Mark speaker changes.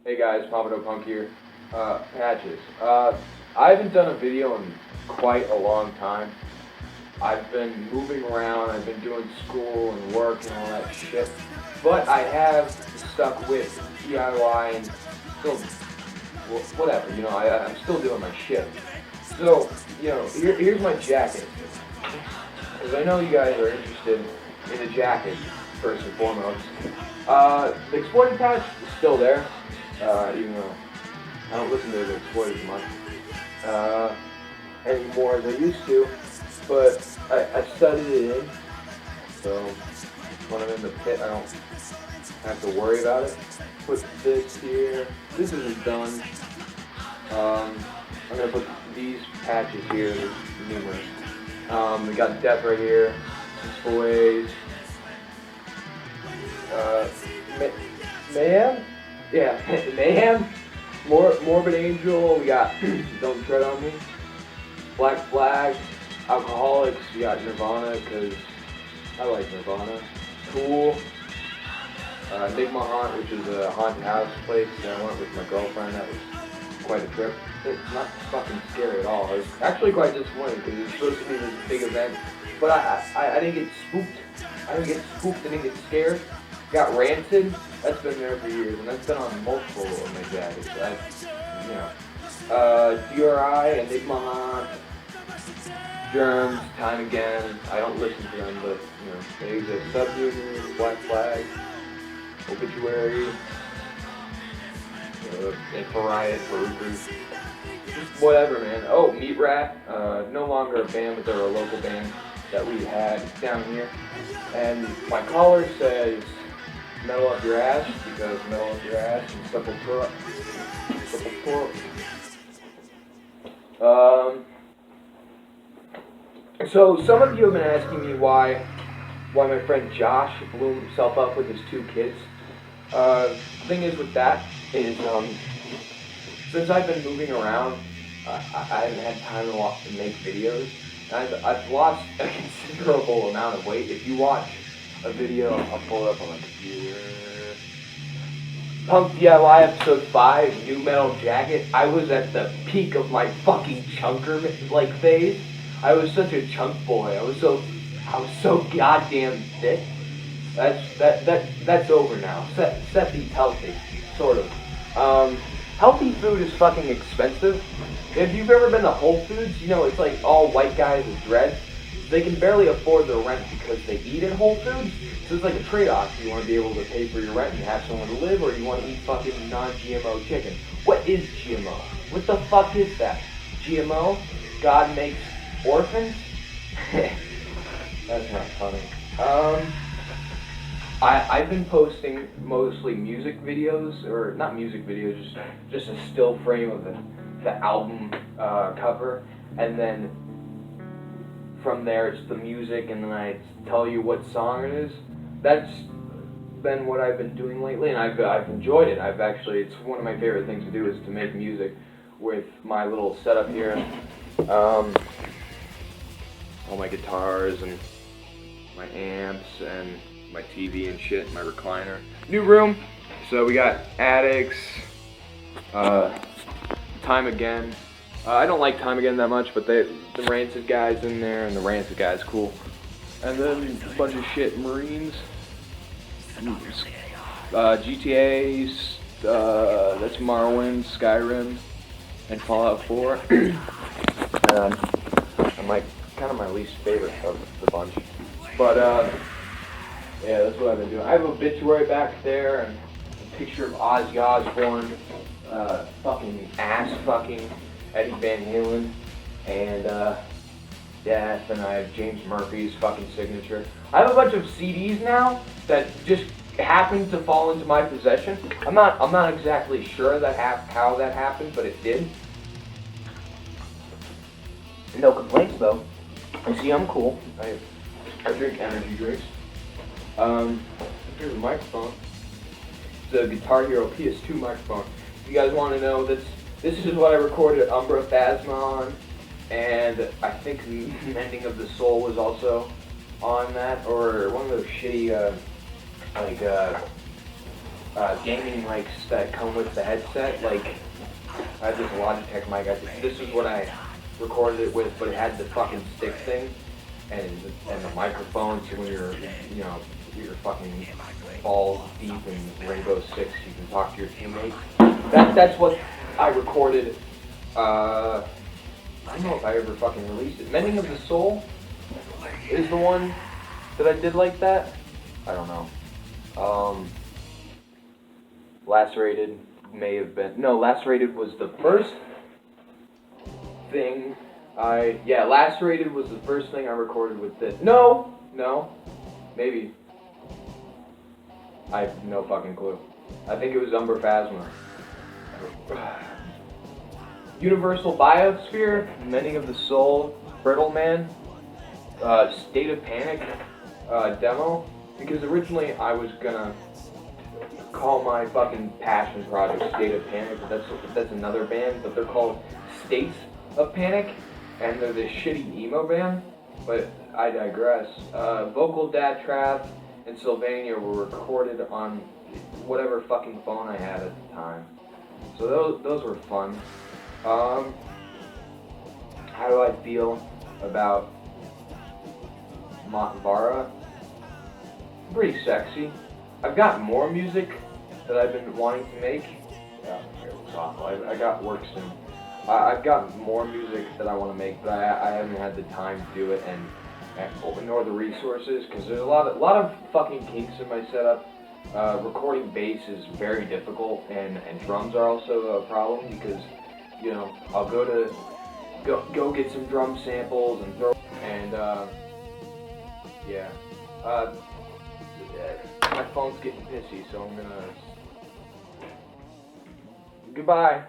Speaker 1: Hey guys, Pomado Punk here. Patches. I haven't done a video in quite a long time. I've been moving around, I've been doing school and work and all that shit. But I have stuck with D.I.Y. and still, whatever, I'm still doing my shit. So, here's my jacket. Because I know you guys are interested in the jacket, first and foremost. The Exploited patch is still there, even though I don't listen to the Exploited as much anymore as I used to. But I studied it in, so when I'm in the pit, I don't have to worry about it. Put this here. This isn't done. I'm gonna put these patches here. There's numerous. We got Death right here. Displays. Mayhem? Yeah, Mayhem. Morbid Angel. We got Don't Tread on Me. Black Flag. Alcoholics. We got Nirvana because I like Nirvana. Tool. Enigma Haunt, which is a haunted house place that I went with my girlfriend. That was quite a trip. It's not fucking scary at all. I was actually quite disappointed because it was supposed to be this big event, but I didn't get spooked. I didn't get get scared. Got Rancid. That's been there for years, and that's been on multiple of my jackets. D.I.Y, Enigma Haunt, Germs, Time Again. I don't listen to them, but they exist. Subhuman, Black Flag, Obituary, and Pariah, Perukers. Just whatever, man. Oh, Meat Rat. No longer a band, but they're a local band that we had down here. And my collar says Metal Up Your Ass, because Metal Up Your Ass and Sepultura. So some of you have been asking me why my friend Josh blew himself up with his 2 kids. The thing is with that is, since I've been moving around, I haven't had time to make videos. I've lost a considerable amount of weight. If you watch a video, I'll pull it up on my computer. Punk D.I.Y. episode 5, New Metal Jacket. I was at the peak of my fucking chunker phase. I was such a chunk boy. I was so goddamn thick. That's over now. Seth eats healthy, sort of. Healthy food is fucking expensive. If you've ever been to Whole Foods, it's like all white guys with dreads. They can barely afford their rent because they eat at Whole Foods. So it's like a trade-off. You want to be able to pay for your rent and have somewhere to live, or you want to eat fucking non-GMO chicken. What is GMO? What the fuck is that? GMO? God makes orphans? That's not funny. I've been posting mostly music videos, or not music videos, just a still frame of the album cover, and then from there it's the music, and then I tell you what song it is. That's been what I've been doing lately, and I've enjoyed it. It's one of my favorite things to do is to make music with my little setup here. All my guitars and my amps and my TV and shit, my recliner. New room, so we got Addicts, Time Again. I don't like Time Again that much, but the Rancid guy's in there, and the Rancid guy's cool. And then a bunch of shit, Marines, GTA's, that's Morrowind, Skyrim, and Fallout 4. Kind of my least favorite of the bunch. But, yeah, that's what I've been doing. I have an obituary back there, and a picture of Ozzy Osbourne, fucking ass-fucking Eddie Van Halen, and, death, and I have James Murphy's fucking signature. I have a bunch of CDs now that just happened to fall into my possession. I'm not exactly sure how that happened, but it did. No complaints though. I see I'm cool. I drink energy drinks. Here's a microphone. It's a Guitar Hero PS2 microphone. If you guys want to know, this is what I recorded Umbra Phasma on, and I think Mending of the Soul was also on that, or one of those shitty gaming mics that come with the headset. Like, I have this Logitech mic. This is what I recorded it with, but it had the fucking stick thing and the microphone. So when you're fucking balls deep in Rainbow Six, you can talk to your teammates. That's what I recorded. I don't know if I ever fucking released it. Mending of the Soul is the one that I did like that. I don't know. Lacerated may have been. No, Lacerated was the first thing Lacerated was the first thing I recorded with this. No, maybe. I have no fucking clue. I think it was Umber Phasma. Universal Biosphere, Mending of the Soul, Brittle Man, State of Panic demo. Because originally I was gonna call my fucking passion project State of Panic, but that's another band, but they're called States of Panic, and they're this shitty emo band. But I digress. Vocal Dad Trav and Sylvania were recorded on whatever fucking phone I had at the time. So those were fun. How do I feel about Matavara? Pretty sexy. I've got more music that I've been wanting to make. Yeah, it was awful. I got work soon. I've got more music that I want to make, but I haven't had the time to do it nor the resources, because there's a lot of fucking kinks in my setup. Recording bass is very difficult, and drums are also a problem, because I'll go get some drum samples and throw my phone's getting pissy, so I'm gonna goodbye.